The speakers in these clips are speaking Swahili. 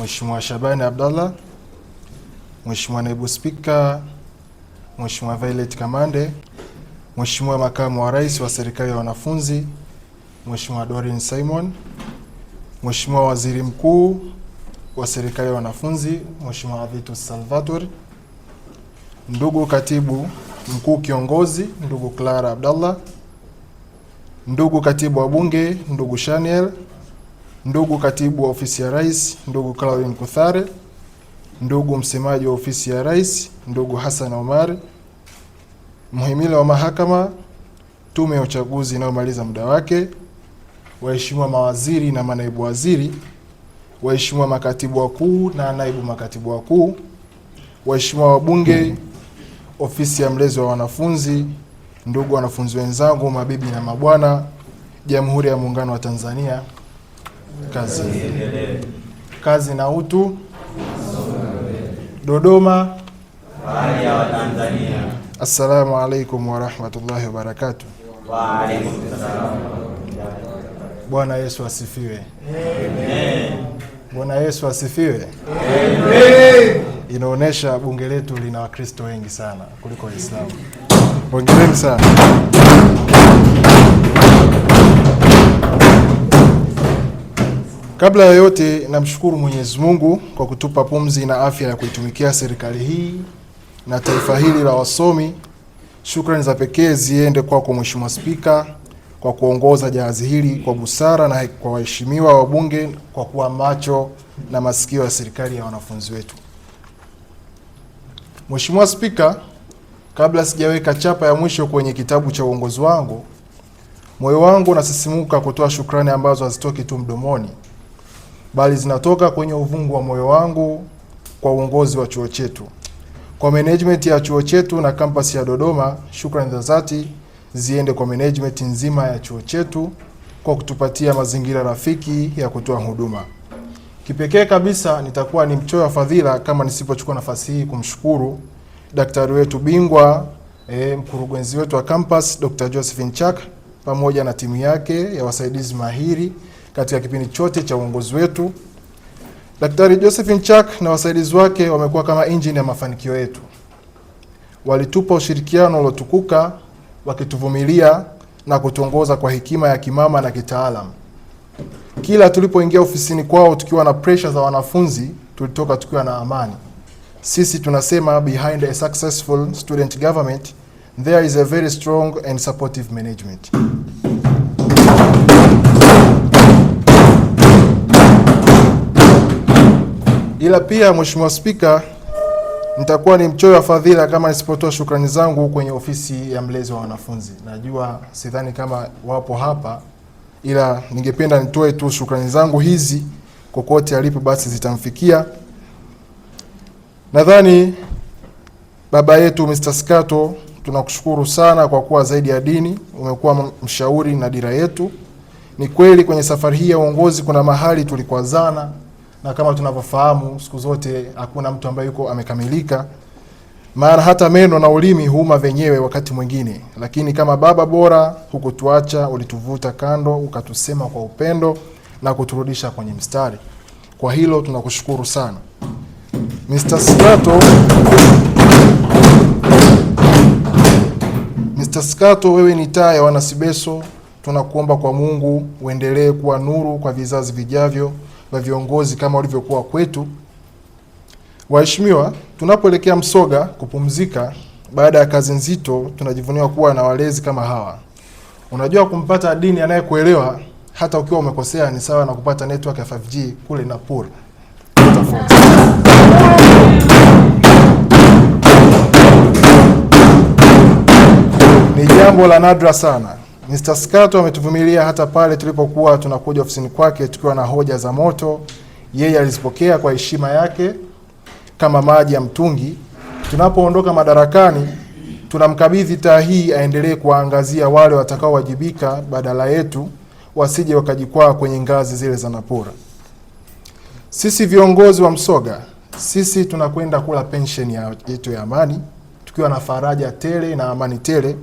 Mheshimiwa Shabani Abdallah, Mheshimiwa Naibu Spika, Mheshimiwa Violet Kamande, Mheshimiwa Makamu wa Rais wa Serikali ya Wanafunzi, Mheshimiwa Doreen Simon, Mheshimiwa Waziri Mkuu wa Serikali ya Wanafunzi, Mheshimiwa Avitus Salvatore, ndugu Katibu Mkuu Kiongozi, ndugu Clara Abdallah, ndugu Katibu wa Bunge, ndugu Shaniel, ndugu Katibu wa Ofisi ya Rais, ndugu Caroline Kuthare, ndugu Msemaji wa Ofisi ya Rais, ndugu Hassan Omar, Mhimili wa Mahakama, Tume ya Uchaguzi inayomaliza muda wake, waheshimiwa mawaziri na manaibu waziri, waheshimiwa makatibu wakuu na naibu makatibu wakuu, waheshimiwa wabunge, Ofisi ya Mlezi wa Wanafunzi, ndugu wanafunzi wenzangu, mabibi na mabwana, Jamhuri ya Muungano wa Tanzania, kazi na utu, Dodoma, fahari ya Watanzania. Assalamu alaikum wa rahmatullahi wa barakatuh. Wa alaikum salaam. Bwana Yesu asifiwe. Amen. Bwana Yesu asifiwe. Amen. Inaonesha bunge letu lina Wakristo wengi sana kuliko Waislamu. Hongereni sana. Kabla ya yote, namshukuru Mwenyezi Mungu kwa kutupa pumzi na afya ya kuitumikia serikali hii na taifa hili la wasomi. Shukrani za pekee ziende kwako Mheshimiwa Spika kwa kuongoza jahazi hili kwa busara, na kwa waheshimiwa wabunge kwa kuwa macho na masikio ya serikali ya wanafunzi wetu. Mheshimiwa Spika, kabla sijaweka chapa ya mwisho kwenye kitabu cha uongozi wangu, moyo wangu unasisimuka kutoa shukrani ambazo hazitoki tu mdomoni, bali zinatoka kwenye uvungu wa moyo wangu kwa uongozi wa chuo chetu. Kwa management ya chuo chetu na kampasi ya Dodoma, shukrani za dhati ziende kwa management nzima ya chuo chetu kwa kutupatia mazingira rafiki ya kutoa huduma. Kipekee kabisa nitakuwa ni mchoyo wa fadhila kama nisipochukua nafasi hii kumshukuru daktari wetu bingwa, mkurugenzi wetu wa campus Dr. Josephine Chak pamoja na timu yake ya wasaidizi mahiri katika kipindi chote cha uongozi wetu. Daktari Josephine Chak na wasaidizi wake wamekuwa kama engine ya mafanikio yetu. Walitupa ushirikiano uliotukuka, wakituvumilia na kutuongoza kwa hekima ya kimama na kitaalamu. Kila tulipoingia ofisini kwao tukiwa na pressure za wanafunzi, tulitoka tukiwa na amani. Sisi tunasema behind a successful student government there is a very strong and supportive management. Ila pia Mheshimiwa Spika, nitakuwa ni mchoyo wa fadhila kama nisipotoa shukrani zangu kwenye ofisi ya mlezi wa wanafunzi. Najua sidhani kama wapo hapa, ila ningependa nitoe tu shukrani zangu hizi, kokote alipo basi zitamfikia. Nadhani baba yetu Mr. Skato, tunakushukuru sana kwa kuwa zaidi ya dini, umekuwa mshauri na dira yetu. Ni kweli kwenye safari hii ya uongozi kuna mahali tulikwazana, na kama tunavyofahamu siku zote hakuna mtu ambaye yuko amekamilika. Maana hata meno na ulimi huuma wenyewe wakati mwingine, lakini kama baba bora hukutuacha, ulituvuta kando, ukatusema kwa upendo na kuturudisha kwenye mstari. Kwa hilo tunakushukuru sana. Mr. Skato, wewe ni taa ya wanasibeso. Tunakuomba kwa Mungu uendelee kuwa nuru kwa vizazi vijavyo wa viongozi kama ulivyokuwa kwetu. Waheshimiwa, tunapoelekea Msoga kupumzika baada ya kazi nzito, tunajivunia kuwa na walezi kama hawa. Unajua, kumpata dini anayekuelewa hata ukiwa umekosea ni sawa na kupata network ya 5G kule Napur. Ni jambo la nadra sana. Mr. Skato ametuvumilia hata pale tulipokuwa tunakuja ofisini kwake tukiwa na hoja za moto. Yeye alizipokea kwa heshima yake kama maji ya mtungi. Tunapoondoka madarakani, tunamkabidhi taa hii aendelee kuwaangazia wale watakaowajibika badala yetu, wasije wakajikwaa kwenye ngazi zile za Napora. Sisi viongozi wa Msoga, sisi tunakwenda kula pension yetu ya amani, tukiwa na faraja tele na amani tele,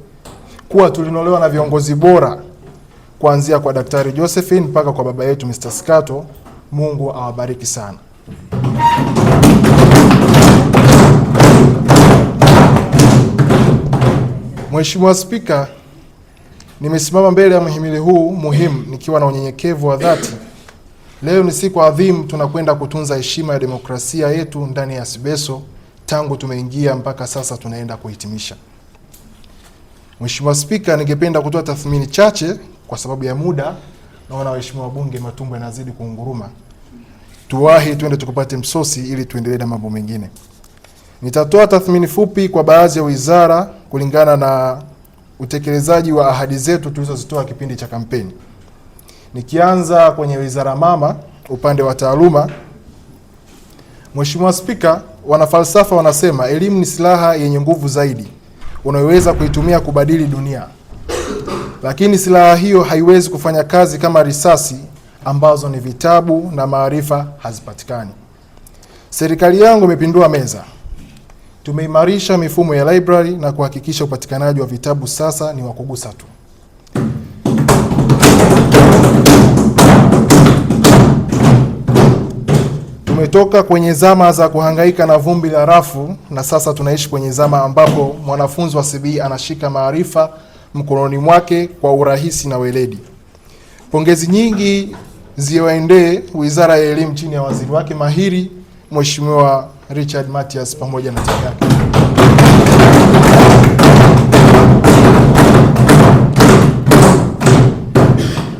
kuwa tulinolewa na viongozi bora kuanzia kwa Daktari Josephine mpaka kwa baba yetu Mr. Skato. Mungu awabariki sana. Mheshimiwa Spika, nimesimama mbele ya mhimili huu muhimu nikiwa na unyenyekevu wa dhati. Leo ni siku adhimu, tunakwenda kutunza heshima ya demokrasia yetu ndani ya SBESO tangu tumeingia mpaka sasa tunaenda kuhitimisha. Mheshimiwa Spika, ningependa kutoa tathmini chache kwa sababu ya muda. Naona waheshimiwa wabunge matumbo yanazidi kuunguruma. Tuwahi tuende tukupate msosi ili tuendelee na mambo mengine. Nitatoa tathmini fupi kwa baadhi ya wizara kulingana na utekelezaji wa ahadi zetu tulizozitoa kipindi cha kampeni. Nikianza kwenye wizara mama, upande wa taaluma. Mheshimiwa Spika, wanafalsafa wanasema elimu ni silaha yenye nguvu zaidi unayoweza kuitumia kubadili dunia. Lakini silaha hiyo haiwezi kufanya kazi kama risasi ambazo ni vitabu na maarifa hazipatikani. Serikali yangu imepindua meza. Tumeimarisha mifumo ya library na kuhakikisha upatikanaji wa vitabu sasa ni wa kugusa tu. Tumetoka kwenye zama za kuhangaika na vumbi la rafu na sasa tunaishi kwenye zama ambapo mwanafunzi wa CBE anashika maarifa mkononi mwake kwa urahisi na weledi. Pongezi nyingi ziwaendee Wizara ya Elimu chini ya waziri wake mahiri Mheshimiwa Richard Mathias pamoja na timu yake.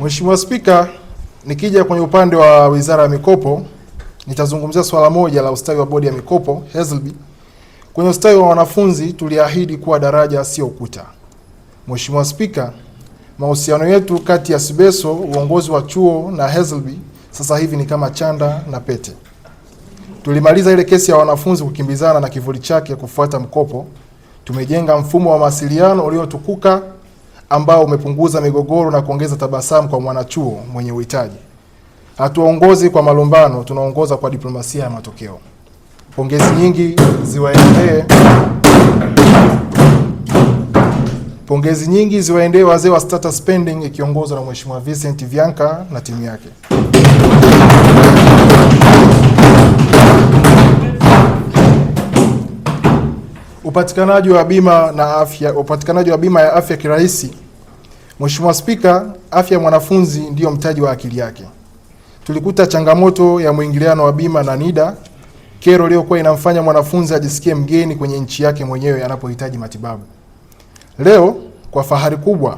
Mheshimiwa Spika, nikija kwenye upande wa Wizara ya Mikopo, nitazungumzia swala moja la ustawi wa bodi ya mikopo HESLB. Kwenye ustawi wa wanafunzi tuliahidi kuwa daraja sio ukuta. Mheshimiwa Spika, mahusiano yetu kati ya SBESO, uongozi wa chuo na HESLB sasa hivi ni kama chanda na pete. Tulimaliza ile kesi ya wanafunzi kukimbizana na kivuli chake kufuata mkopo. Tumejenga mfumo wa mawasiliano uliotukuka ambao umepunguza migogoro na kuongeza tabasamu kwa mwanachuo mwenye uhitaji. Hatuongozi kwa malumbano, tunaongoza kwa diplomasia ya matokeo. Pongezi nyingi ziwaendee wazee wa status spending ikiongozwa na Mheshimiwa Vincent Vianka na timu yake. Upatikanaji wa bima ya afya kirahisi. Mheshimiwa Spika, afya ya mwanafunzi ndiyo mtaji wa akili yake. Tulikuta changamoto ya mwingiliano wa bima na NIDA, kero iliyokuwa inamfanya mwanafunzi ajisikie mgeni kwenye nchi yake mwenyewe anapohitaji matibabu. Leo kwa fahari kubwa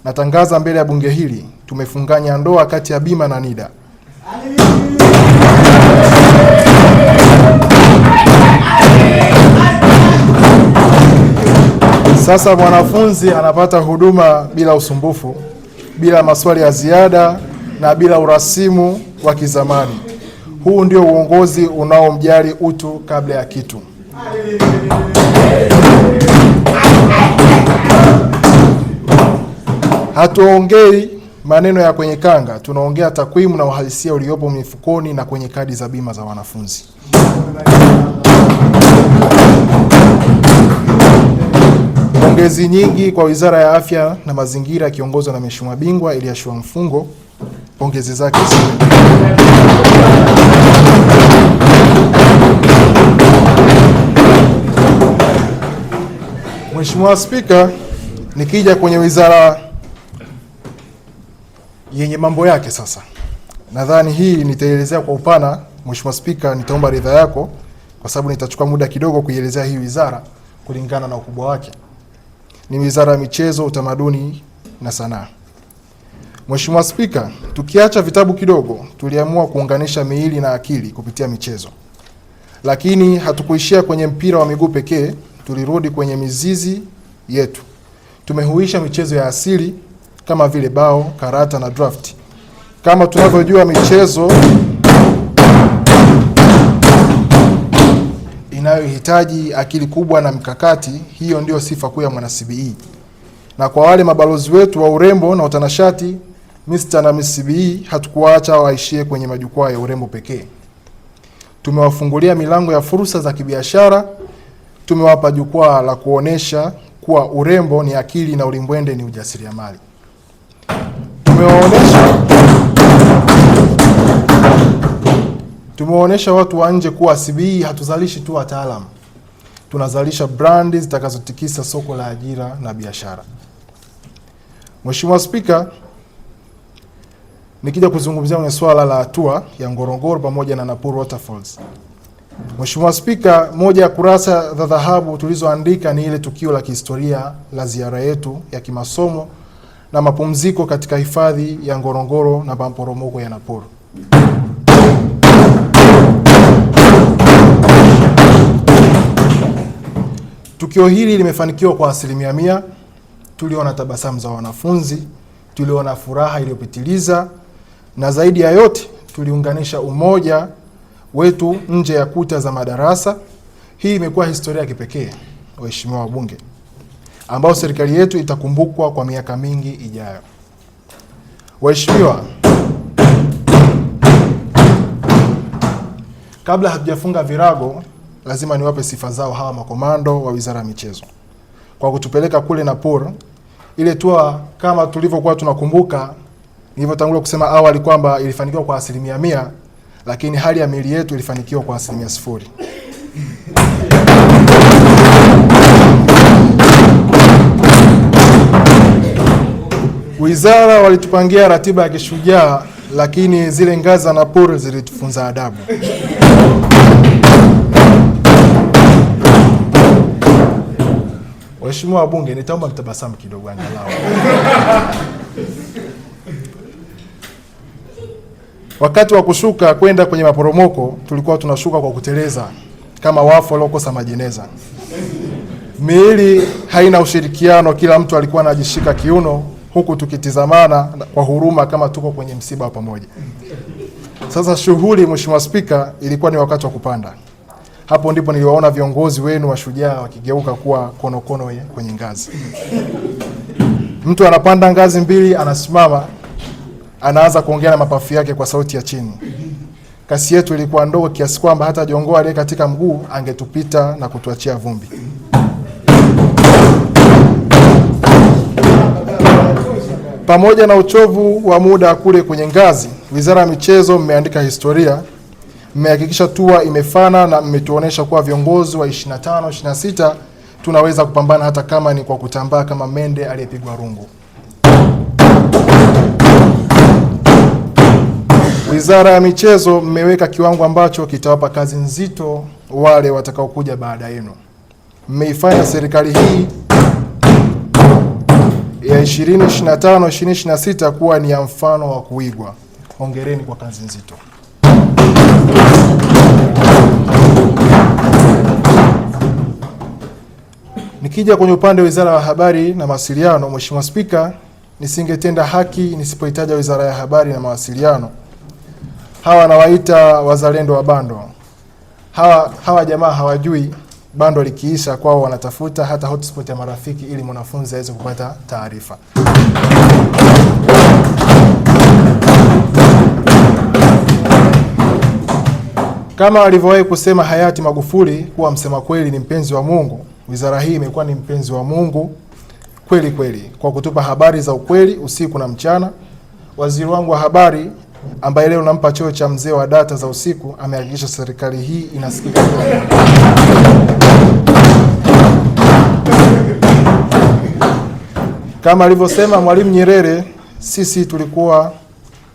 natangaza mbele ya bunge hili tumefunganya ndoa kati ya bima na NIDA. Sasa mwanafunzi anapata huduma bila usumbufu, bila maswali ya ziada na bila urasimu wa kizamani. Huu ndio uongozi unaomjali utu kabla ya kitu. Hatuongei maneno ya kwenye kanga, tunaongea takwimu na uhalisia uliopo mifukoni na kwenye kadi za bima za wanafunzi. Pongezi nyingi kwa Wizara ya Afya na Mazingira kiongozwa na Mheshimiwa Bingwa Eliashua Mfungo. Pongezi zake Mheshimiwa Spika, nikija kwenye wizara yenye mambo yake sasa. Nadhani hii nitaelezea kwa upana. Mheshimiwa Spika, nitaomba ridha yako kwa sababu nitachukua muda kidogo kuielezea hii wizara kulingana na ukubwa wake. Ni Wizara ya Michezo, Utamaduni na Sanaa. Mheshimiwa Spika, tukiacha vitabu kidogo, tuliamua kuunganisha miili na akili kupitia michezo. Lakini hatukuishia kwenye mpira wa miguu pekee, tulirudi kwenye mizizi yetu. Tumehuisha michezo ya asili kama vile bao, karata na draft. Kama tunavyojua michezo inayohitaji akili kubwa na mkakati, hiyo ndio sifa kuu ya mwana CBE. Na kwa wale mabalozi wetu wa urembo na utanashati, Mr. na Miss CBE, hatukuacha waishie kwenye majukwaa ya urembo pekee. Tumewafungulia milango ya fursa za kibiashara, tumewapa jukwaa la kuonesha kuwa urembo ni akili na ulimbwende ni ujasiriamali. Tumewaonyesha watu wa nje kuwa CBE hatuzalishi tu wataalamu, tunazalisha brandi zitakazotikisa soko la ajira na biashara. Mheshimiwa Spika, nikija kuzungumzia kwenye swala la hatua ya Ngorongoro pamoja na Nakuru Waterfalls. Mheshimiwa Spika, moja ya kurasa za dhahabu tulizoandika ni ile tukio la kihistoria la ziara yetu ya kimasomo na mapumziko katika hifadhi ya Ngorongoro na maporomoko ya Nakuru. Tukio hili limefanikiwa kwa 100%. Tuliona tabasamu za wanafunzi, tuliona furaha iliyopitiliza, na zaidi ya yote tuliunganisha umoja wetu nje ya kuta za madarasa. Hii imekuwa historia ya kipekee, waheshimiwa wabunge, ambao serikali yetu itakumbukwa kwa miaka mingi ijayo. Waheshimiwa, kabla hatujafunga virago, lazima niwape sifa zao hawa makomando wa Wizara ya Michezo kwa kutupeleka kule Nakuru. Ile tour kama tulivyokuwa tunakumbuka, nilivyotangulia kusema awali kwamba ilifanikiwa kwa 100%, lakini hali ya miili yetu ilifanikiwa kwa 0%. Wizara walitupangia ratiba ya kishujaa, lakini zile ngazi za Nakuru zilitufunza adabu. Waheshimiwa wabunge, nitaomba mtabasamu kidogo angalau. Wakati wa kushuka kwenda kwenye maporomoko, tulikuwa tunashuka kwa kuteleza kama wafu waliokosa majeneza. Miili haina ushirikiano, kila mtu alikuwa anajishika kiuno huku tukitizamana kwa huruma kama tuko kwenye msiba wa pamoja. Sasa shughuli, Mheshimiwa Spika, ilikuwa ni wakati wa kupanda. Hapo ndipo niliwaona viongozi wenu wa shujaa wakigeuka kuwa konokono kwenye ngazi. Mtu anapanda ngazi mbili, anasimama, anaanza kuongea na mapafu yake kwa sauti ya chini. Kasi yetu ilikuwa ndogo kiasi kwamba hata jongoa aliye katika mguu angetupita na kutuachia vumbi. Pamoja na uchovu wa muda kule kwenye ngazi, Wizara ya Michezo mmeandika historia. Mmehakikisha tour imefana na mmetuonesha kuwa viongozi wa 25, 26 tunaweza kupambana hata kama ni kwa kutambaa kama mende aliyepigwa rungu. Wizara ya Michezo mmeweka kiwango ambacho kitawapa kazi nzito wale watakaokuja baada yenu. Mmeifanya serikali hii ya 2025, 2026 kuwa ni ya mfano wa kuigwa. Hongereni kwa kazi nzito. Nikija kwenye upande wa Wizara ya Habari na Mawasiliano, Mheshimiwa Spika, nisingetenda haki nisipoitaja Wizara ya Habari na Mawasiliano. Hawa nawaita wazalendo wa bando. Hawa jamaa hawajui bando likiisha kwao wanatafuta hata hotspot ya marafiki ili mwanafunzi aweze kupata taarifa. Kama alivyowahi kusema hayati Magufuli kuwa msema kweli ni mpenzi wa Mungu, wizara hii imekuwa ni mpenzi wa Mungu kweli kweli kwa kutupa habari za ukweli usiku na mchana. Waziri wangu wa habari ambaye leo nampa cheo cha mzee wa data za usiku amehakikisha serikali hii inasikika. Kama alivyosema Mwalimu Nyerere, sisi tulikuwa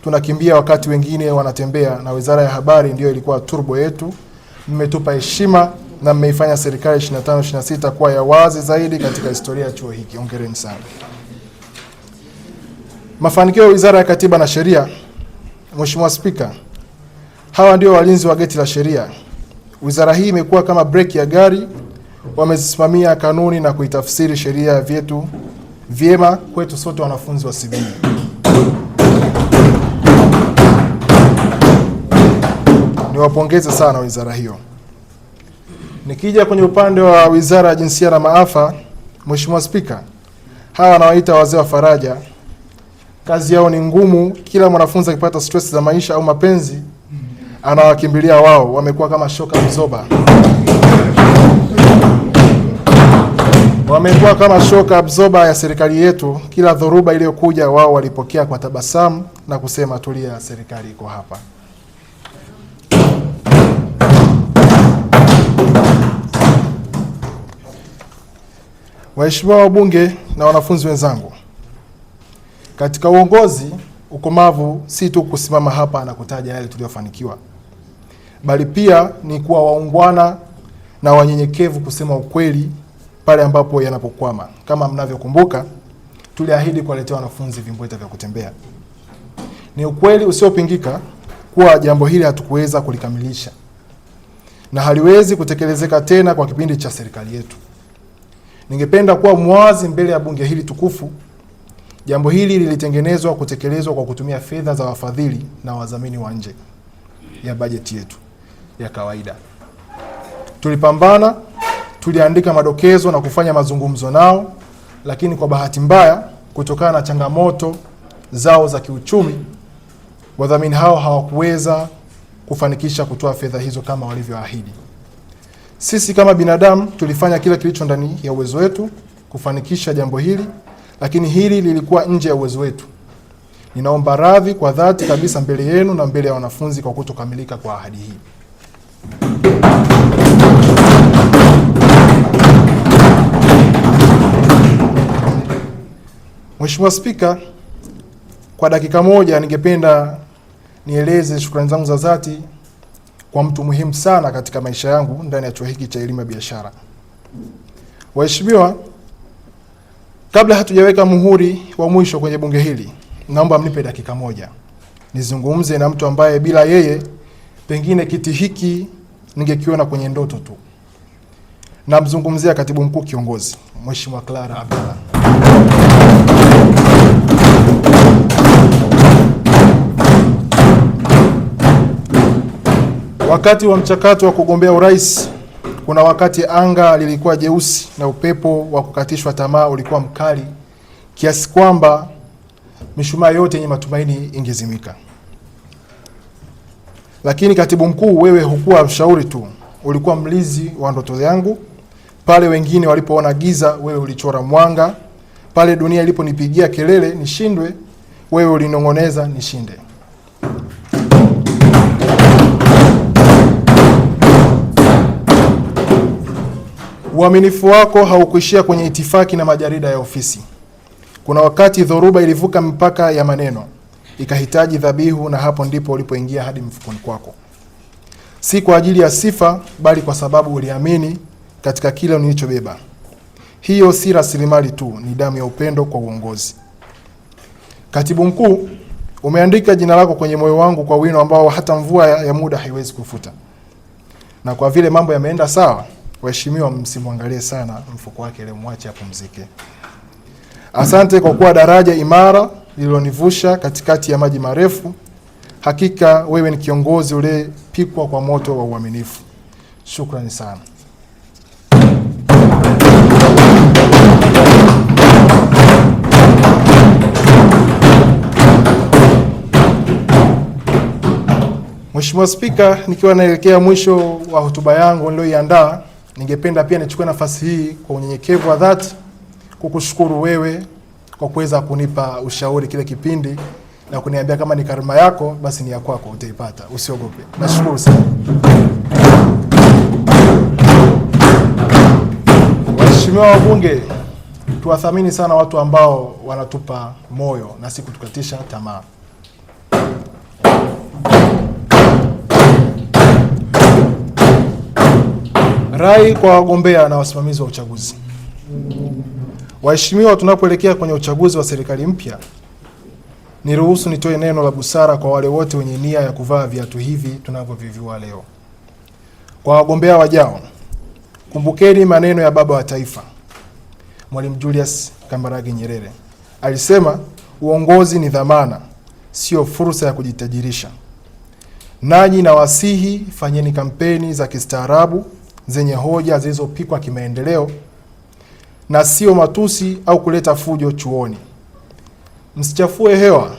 tunakimbia wakati wengine wanatembea, na Wizara ya Habari ndio ilikuwa turbo yetu. Mmetupa heshima na mmeifanya serikali 25, 26 kuwa ya wazi zaidi katika historia ya chuo hiki. Hongereni sana. Mafanikio ya Wizara ya Katiba na Sheria. Mheshimiwa Spika, hawa ndio walinzi wa geti la sheria. Wizara hii imekuwa kama breki ya gari, wamezisimamia kanuni na kuitafsiri sheria vyetu vyema kwetu sote wanafunzi wa CBE. Niwapongeze sana wizara hiyo. Nikija kwenye upande wa Wizara ya Jinsia na Maafa, Mheshimiwa Spika, hawa nawaita wazee wa faraja. Kazi yao ni ngumu, kila mwanafunzi akipata stress za maisha au mapenzi anawakimbilia wao. Wamekuwa kama shock absorber. Wamekuwa kama shock absorber ya serikali yetu. Kila dhoruba iliyokuja wao walipokea kwa tabasamu na kusema tulia, serikali iko hapa. Waheshimiwa wabunge na wanafunzi wenzangu, katika uongozi, ukomavu si tu kusimama hapa na kutaja yale tuliyofanikiwa, bali pia ni kuwa waungwana na wanyenyekevu, kusema ukweli pale ambapo yanapokwama. Kama mnavyokumbuka, tuliahidi kuwaletea wanafunzi vimbweta vya kutembea. Ni ukweli usiopingika kuwa jambo hili hatukuweza kulikamilisha na haliwezi kutekelezeka tena kwa kipindi cha serikali yetu. Ningependa kuwa mwazi mbele ya bunge hili tukufu. Jambo hili lilitengenezwa kutekelezwa kwa kutumia fedha za wafadhili na wadhamini wa nje ya bajeti yetu ya kawaida. Tulipambana, tuliandika madokezo na kufanya mazungumzo nao, lakini kwa bahati mbaya, kutokana na changamoto zao za kiuchumi, wadhamini hao hawakuweza kufanikisha kutoa fedha hizo kama walivyoahidi. Sisi kama binadamu tulifanya kila kilicho ndani ya uwezo wetu kufanikisha jambo hili, lakini hili lilikuwa nje ya uwezo wetu. Ninaomba radhi kwa dhati kabisa mbele yenu na mbele ya wanafunzi kwa kutokamilika kwa ahadi hii. Mheshimiwa Spika, kwa dakika moja ningependa nieleze shukrani zangu za dhati kwa mtu muhimu sana katika maisha yangu ndani ya chuo hiki cha elimu ya biashara. Waheshimiwa, kabla hatujaweka muhuri wa mwisho kwenye bunge hili, naomba mnipe dakika moja nizungumze na mtu ambaye bila yeye pengine kiti hiki ningekiona kwenye ndoto tu. Namzungumzia Katibu Mkuu Kiongozi, Mheshimiwa Clara Abdalla. Wakati wa mchakato wa kugombea urais, kuna wakati anga lilikuwa jeusi na upepo wa kukatishwa tamaa ulikuwa mkali kiasi kwamba mishumaa yote yenye matumaini ingezimika. Lakini Katibu Mkuu, wewe hukuwa mshauri tu, ulikuwa mlinzi wa ndoto yangu. Pale wengine walipoona giza, wewe ulichora mwanga. Pale dunia iliponipigia kelele nishindwe, wewe ulinong'oneza nishinde. Uaminifu wako haukuishia kwenye itifaki na majarida ya ofisi. Kuna wakati dhoruba ilivuka mipaka ya maneno, ikahitaji dhabihu, na hapo ndipo ulipoingia hadi mfukoni kwako. Si kwa ajili ya sifa, bali kwa sababu uliamini katika kila nilichobeba. Hiyo si rasilimali tu, ni damu ya upendo kwa uongozi. Katibu Mkuu, umeandika jina lako kwenye moyo wangu kwa wino ambao hata mvua ya muda haiwezi kufuta. Na kwa vile mambo yameenda sawa, waheshimiwa, msimwangalie sana mfuko wake, leo mwache apumzike. Asante kwa kuwa daraja imara lililonivusha katikati ya maji marefu. Hakika wewe ni kiongozi uliyepikwa kwa moto wa uaminifu. Shukrani sana. Mheshimiwa Spika, nikiwa naelekea mwisho wa hotuba yangu niliyoiandaa, ningependa pia nichukue nafasi hii kwa unyenyekevu wa dhati kukushukuru wewe kwa kuweza kunipa ushauri kile kipindi na kuniambia kama ni karma yako basi ni ya kwako, utaipata, usiogope. Nashukuru sana. Waheshimiwa wabunge, tuwathamini sana watu ambao wanatupa moyo na si kutukatisha tamaa. Rai kwa wagombea na wasimamizi wa uchaguzi. Waheshimiwa, tunapoelekea kwenye uchaguzi wa serikali mpya, niruhusu nitoe neno la busara kwa wale wote wenye nia ya kuvaa viatu hivi tunavyovivua leo. Kwa wagombea wajao, kumbukeni maneno ya baba wa taifa, Mwalimu Julius Kambarage Nyerere. Alisema, uongozi ni dhamana, sio fursa ya kujitajirisha. Nanyi na wasihi, fanyeni kampeni za kistaarabu zenye hoja zilizopikwa kimaendeleo na sio matusi au kuleta fujo chuoni. Msichafue hewa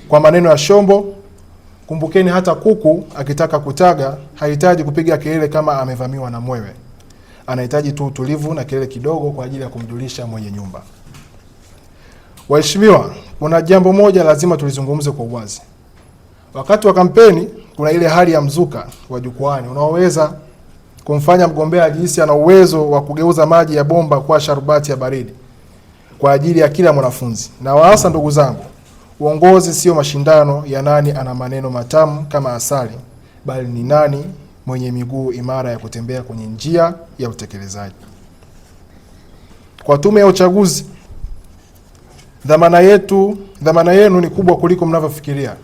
kwa maneno ya shombo. Kumbukeni hata kuku akitaka kutaga hahitaji kupiga kelele kama amevamiwa na mwewe. Anahitaji tu utulivu na kelele kidogo kwa ajili ya kumjulisha mwenye nyumba. Waheshimiwa, kuna jambo moja lazima tulizungumze kwa uwazi. Wakati wa kampeni kuna ile hali ya mzuka wa jukwani unaoweza kumfanya mgombea ajihisi ana uwezo wa kugeuza maji ya bomba kuwa sharubati ya baridi kwa ajili ya kila mwanafunzi. Na waasa ndugu zangu, uongozi sio mashindano ya nani ana maneno matamu kama asali, bali ni nani mwenye miguu imara ya kutembea kwenye njia ya utekelezaji. Kwa Tume ya Uchaguzi, dhamana yenu ni kubwa kuliko mnavyofikiria.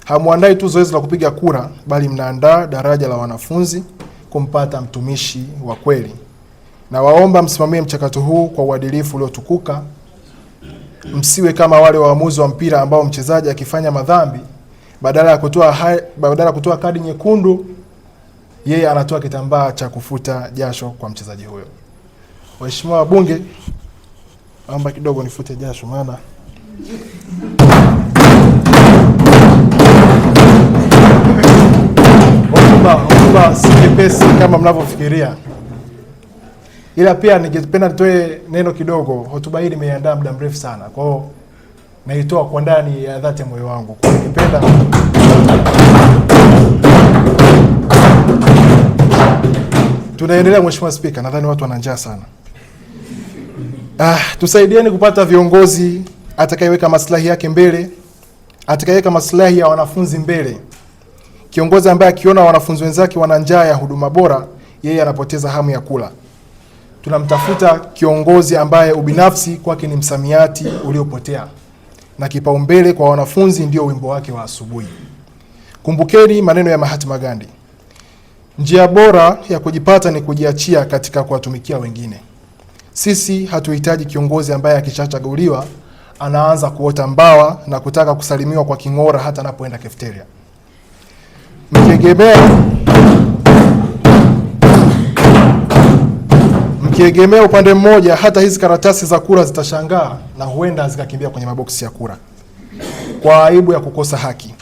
Hamuandai tu zoezi la kupiga kura, bali mnaandaa daraja la wanafunzi kumpata mtumishi wa kweli. Na waomba msimamie mchakato huu kwa uadilifu uliotukuka. Msiwe kama wale waamuzi wa mpira ambao mchezaji akifanya madhambi, badala ya kutoa kadi nyekundu, yeye anatoa kitambaa cha kufuta jasho kwa mchezaji huyo. Waheshimiwa wabunge, naomba kidogo nifute jasho maana hotuba si nyepesi kama mnavyofikiria. Ila pia ningependa nitoe neno kidogo. Hotuba hii nimeiandaa muda mrefu sana. Kwa hiyo naitoa kwa ndani ya dhati ya moyo wangu. Kwa ningependa tunaendelea. Mheshimiwa Spika, nadhani watu wana njaa sana. Tusaidieni kupata viongozi atakayeweka maslahi yake mbele, atakayeweka maslahi ya wanafunzi mbele. Kiongozi ambaye akiona wanafunzi wenzake wana njaa ya huduma bora, yeye anapoteza hamu ya kula. Tunamtafuta kiongozi ambaye ubinafsi kwake ni msamiati uliopotea, na kipaumbele kwa wanafunzi ndio wimbo wake wa asubuhi. Kumbukeni maneno ya Mahatma Gandhi, njia bora ya kujipata ni kujiachia katika kuwatumikia wengine. Sisi hatuhitaji kiongozi ambaye akishachaguliwa anaanza kuota mbawa na kutaka kusalimiwa kwa king'ora hata anapoenda cafeteria. Mkiegemea upande mmoja, hata hizi karatasi za kura zitashangaa na huenda zikakimbia kwenye maboksi ya kura kwa aibu ya kukosa haki.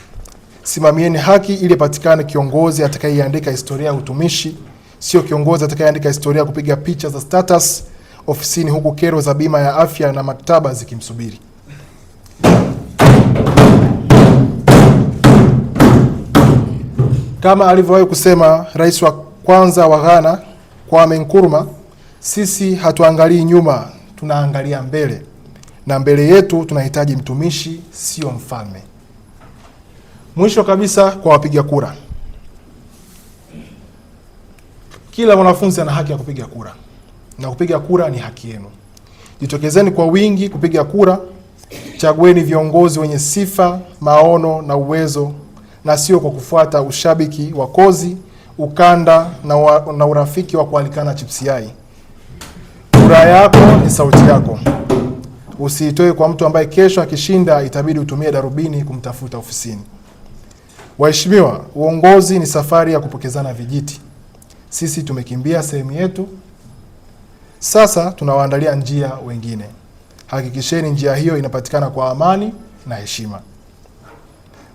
Simamieni haki ili patikane kiongozi atakayeandika historia ya utumishi, sio kiongozi atakayeandika historia ya kupiga picha za status ofisini huku kero za bima ya afya na maktaba zikimsubiri. Kama alivyowahi kusema rais wa kwanza wa Ghana, Kwame Nkrumah, sisi hatuangalii nyuma, tunaangalia mbele. Na mbele yetu tunahitaji mtumishi, sio mfalme. Mwisho kabisa, kwa wapiga kura. Kila mwanafunzi ana haki ya kupiga kura. Na kupiga kura ni haki yenu. Jitokezeni kwa wingi kupiga kura. Chagueni viongozi wenye sifa, maono na uwezo, na sio kwa kufuata ushabiki wa kozi, ukanda na urafiki wa kualikana chipsi yai. Kura yako ni sauti yako. Usiitoe kwa mtu ambaye kesho akishinda itabidi utumie darubini kumtafuta ofisini. Waheshimiwa, uongozi ni safari ya kupokezana vijiti. Sisi tumekimbia sehemu yetu. Sasa tunawaandalia njia wengine. Hakikisheni njia hiyo inapatikana kwa amani na heshima.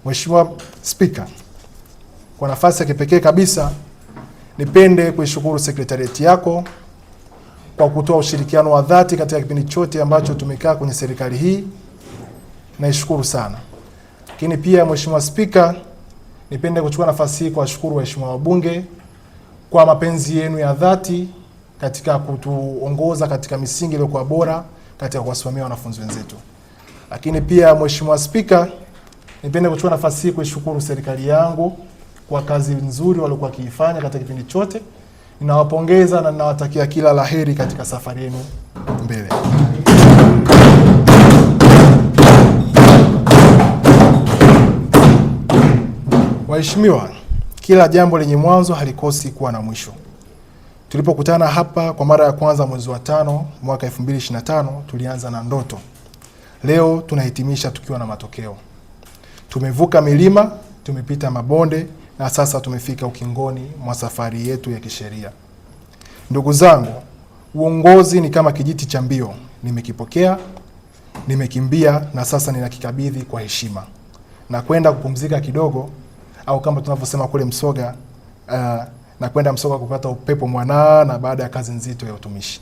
Mheshimiwa Spika, kwa nafasi ya kipekee kabisa nipende kuishukuru sekretarieti yako kwa kutoa ushirikiano wa dhati katika kipindi chote ambacho tumekaa kwenye serikali hii. Naishukuru sana. Lakini pia Mheshimiwa Spika, nipende kuchukua nafasi hii kuwashukuru waheshimiwa wabunge kwa mapenzi yenu ya dhati katika kutuongoza katika misingi iliyokuwa bora katika kuwasimamia wanafunzi wenzetu. Lakini pia Mheshimiwa Spika, nipende kuchukua nafasi hii kuishukuru serikali yangu kwa kazi nzuri waliokuwa kiifanya katika kipindi chote. Ninawapongeza na ninawatakia kila laheri katika safari yenu mbele. Waheshimiwa, kila jambo lenye mwanzo halikosi kuwa na mwisho. Tulipokutana hapa kwa mara ya kwanza mwezi wa 5 mwaka 2025, tulianza na ndoto. Leo tunahitimisha tukiwa na matokeo. Tumevuka milima, tumepita mabonde, na sasa tumefika ukingoni mwa safari yetu ya kisheria. Ndugu zangu, uongozi ni kama kijiti cha mbio. Nimekipokea, nimekimbia, na sasa ninakikabidhi kwa heshima. Na kwenda kupumzika kidogo, au kama tunavyosema kule Msoga, na kwenda Msoga kupata upepo mwanana baada ya kazi nzito ya utumishi.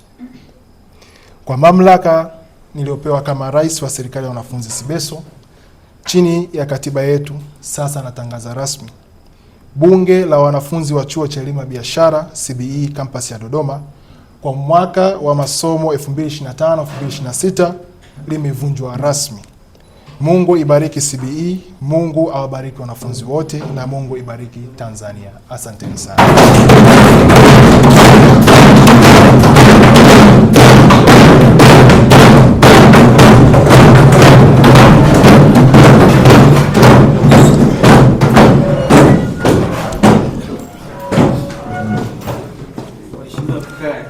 Kwa mamlaka niliopewa kama rais wa serikali ya wanafunzi SIBESO, chini ya katiba yetu, sasa natangaza rasmi Bunge la wanafunzi wa Chuo cha Elimu ya Biashara CBE kampasi ya Dodoma kwa mwaka wa masomo 2025-2026 limevunjwa rasmi. Mungu ibariki CBE, Mungu awabariki wanafunzi wote, na Mungu ibariki Tanzania. Asanteni sana. Mheshimiwa, tukae.